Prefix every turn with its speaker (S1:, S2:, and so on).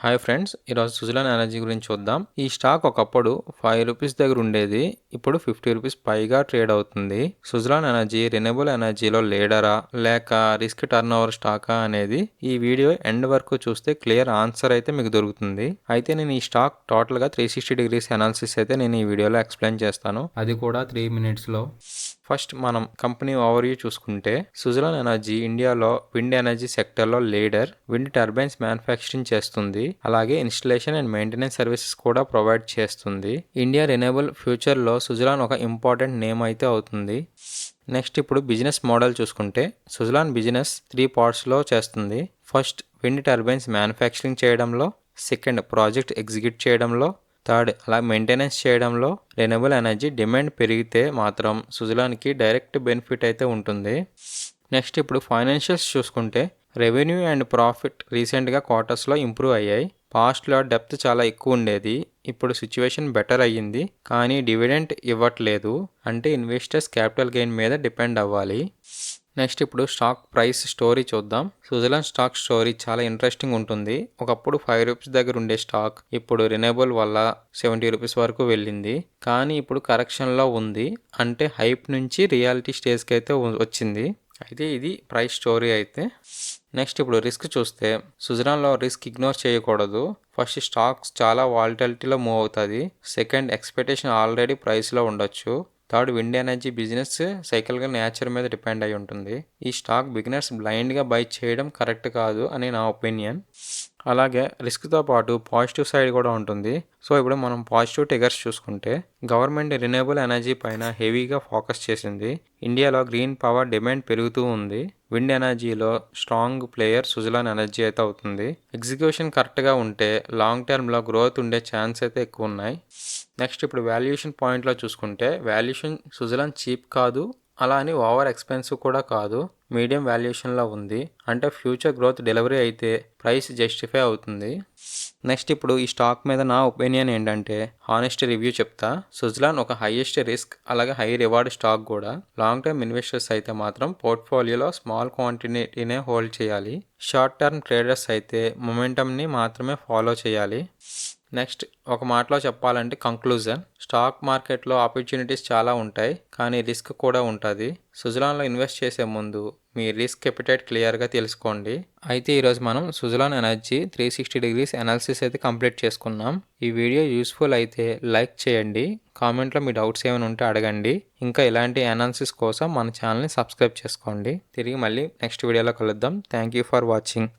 S1: Hi friends, ఈరోజు Suzlon energy గురించి చూద్దాం. ఈ స్టాక్ ఒకప్పుడు ₹5 దగ్గర ఉండేది. ఇప్పుడు ₹50 పైగా ట్రేడ్ అవుతుంది. సుజలాన్ ఎనర్జీ రెన్యూబుల్ ఎనర్జీలో లీడరా లేక రిస్క్ టర్న్ ఓవర్ స్టాకా అనేది ఈ వీడియో ఎండ్ వరకు చూస్తే క్లియర్ ఆన్సర్ అయితే మీకు దొరుకుతుంది. అయితే నేను ఈ స్టాక్ టోటల్గా 360 డిగ్రీస్ అనాలిసిస్ అయితే నేను ఈ వీడియోలో ఎక్స్ప్లెయిన్ చేస్తాను. అది కూడా 3 మినిట్స్లో. ఫస్ట్ మనం కంపెనీ ఓవర్వ్యూ చూసుకుంటే సుజలాన్ ఎనర్జీ ఇండియాలో విండ్ ఎనర్జీ సెక్టర్లో లీడర్. విండ్ టర్బైన్స్ మ్యానుఫ్యాక్చరింగ్ చేస్తుంది. అలాగే ఇన్స్టలేషన్ అండ్ మెయింటెనెన్స్ సర్వీసెస్ కూడా ప్రొవైడ్ చేస్తుంది. ఇండియా రెన్యూబుల్ ఫ్యూచర్లో సుజలాన్ ఒక ఇంపార్టెంట్ నేమ్ అయితే అవుతుంది. నెక్స్ట్ ఇప్పుడు బిజినెస్ మోడల్ చూసుకుంటే సుజలాన్ బిజినెస్ 3 పార్ట్స్లో చేస్తుంది. ఫస్ట్ విండ్ టర్బైన్స్ మ్యానుఫ్యాక్చరింగ్ చేయడంలో, సెకండ్ ప్రాజెక్ట్ ఎగ్జిక్యూట్ చేయడంలో, థర్డ్ అలా మెయింటెనెన్స్ చేయడంలో. రెన్యూబుల్ ఎనర్జీ డిమాండ్ పెరిగితే మాత్రం సుజలాన్కి డైరెక్ట్ బెనిఫిట్ అయితే ఉంటుంది. నెక్స్ట్ ఇప్పుడు ఫైనాన్షియల్స్ చూసుకుంటే రెవెన్యూ అండ్ ప్రాఫిట్ రీసెంట్గా క్వార్టర్స్లో ఇంప్రూవ్ అయ్యాయి. పాస్ట్లో డెప్త్ చాలా ఎక్కువ ఉండేది. ఇప్పుడు సిచ్యువేషన్ బెటర్ అయ్యింది, కానీ డివిడెంట్ ఇవ్వట్లేదు. అంటే ఇన్వెస్టర్స్ క్యాపిటల్ గెయిన్ మీద డిపెండ్ అవ్వాలి. నెక్స్ట్ ఇప్పుడు స్టాక్ ప్రైస్ స్టోరీ చూద్దాం. సుజలాన్ స్టాక్ స్టోరీ చాలా ఇంట్రెస్టింగ్ ఉంటుంది. ఒకప్పుడు ₹5 దగ్గర ఉండే స్టాక్ ఇప్పుడు రెన్యూబుల్ వల్ల ₹70 వరకు వెళ్ళింది. కానీ ఇప్పుడు కరెక్షన్లో ఉంది. అంటే హైప్ నుంచి రియాలిటీ స్టేజ్కి అయితే వచ్చింది. అయితే ఇది ప్రైస్ స్టోరీ అయితే. నెక్స్ట్ ఇప్పుడు రిస్క్ చూస్తే సుజలాన్లో రిస్క్ ఇగ్నోర్ చేయకూడదు. ఫస్ట్ స్టాక్స్ చాలా వాలిటాలిటీలో మూవ్ అవుతుంది. సెకండ్ ఎక్స్పెక్టేషన్ ఆల్రెడీ ప్రైస్లో ఉండొచ్చు. థర్డ్ విండ్ ఎనర్జీ బిజినెస్ సైకిల్గా నేచర్ మీద డిపెండ్ అయి ఉంటుంది. ఈ స్టాక్ బిగినర్స్ బ్లైండ్గా బై చేయడం కరెక్ట్ కాదు అని నా ఒపీనియన్. అలాగే రిస్క్తో పాటు పాజిటివ్ సైడ్ కూడా ఉంటుంది. సో ఇప్పుడు మనం పాజిటివ్ ట్రిగర్స్ చూసుకుంటే గవర్నమెంట్ రెన్యూబుల్ ఎనర్జీ పైన హెవీగా ఫోకస్ చేసింది. ఇండియాలో గ్రీన్ పవర్ డిమాండ్ పెరుగుతూ ఉంది. విండ్ ఎనర్జీలో స్ట్రాంగ్ ప్లేయర్ సుజలాన్ ఎనర్జీ అయితే అవుతుంది. ఎగ్జిక్యూషన్ కరెక్ట్గా ఉంటే లాంగ్ టర్మ్లో గ్రోత్ ఉండే ఛాన్స్ అయితే ఎక్కువ ఉన్నాయి. నెక్స్ట్ ఇప్పుడు వాల్యుయేషన్ పాయింట్లో చూసుకుంటే వాల్యుయేషన్ సుజలాన్ చీప్ కాదు, అలా అని ఓవర్ ఎక్స్పెన్సివ్ కూడా కాదు, మీడియం వాల్యుయేషన్లో ఉంది. అంటే ఫ్యూచర్ గ్రోత్ డెలివరీ అయితే ప్రైస్ జస్టిఫై అవుతుంది. నెక్స్ట్ ఇప్పుడు ఈ స్టాక్ మీద నా ఒపీనియన్ ఏంటంటే హానెస్ట్ రివ్యూ చెప్తా. సుజలాన్ ఒక హైయెస్ట్ రిస్క్ అలాగే హై రివార్డ్ స్టాక్ కూడా. లాంగ్ టర్మ్ ఇన్వెస్టర్స్ అయితే మాత్రం పోర్ట్ఫోలియోలో స్మాల్ క్వాంటిటీనే హోల్డ్ చేయాలి. షార్ట్ టర్మ్ ట్రేడర్స్ అయితే మొమెంటమ్ని మాత్రమే ఫాలో చేయాలి. నెక్స్ట్ ఒక మాటలో చెప్పాలంటే కంక్లూజన్, స్టాక్ మార్కెట్లో ఆపర్చునిటీస్ చాలా ఉంటాయి, కానీ రిస్క్ కూడా ఉంటుంది. సుజలాన్లో ఇన్వెస్ట్ చేసే ముందు మీ రిస్క్ ఎపిటైట్ క్లియర్గా తెలుసుకోండి. అయితే ఈరోజు మనం సుజలాన్ ఎనర్జీ 360 డిగ్రీస్ అనాలిసిస్ అయితే కంప్లీట్ చేసుకున్నాం. ఈ వీడియో యూస్ఫుల్ అయితే లైక్ చేయండి, కామెంట్లో మీ డౌట్స్ ఏమైనా ఉంటే అడగండి. ఇంకా ఇలాంటి అనాలిసిస్ కోసం మన ఛానల్ని సబ్స్క్రైబ్ చేసుకోండి. తిరిగి మళ్ళీ నెక్స్ట్ వీడియోలో కలుద్దాం. Thank you for watching.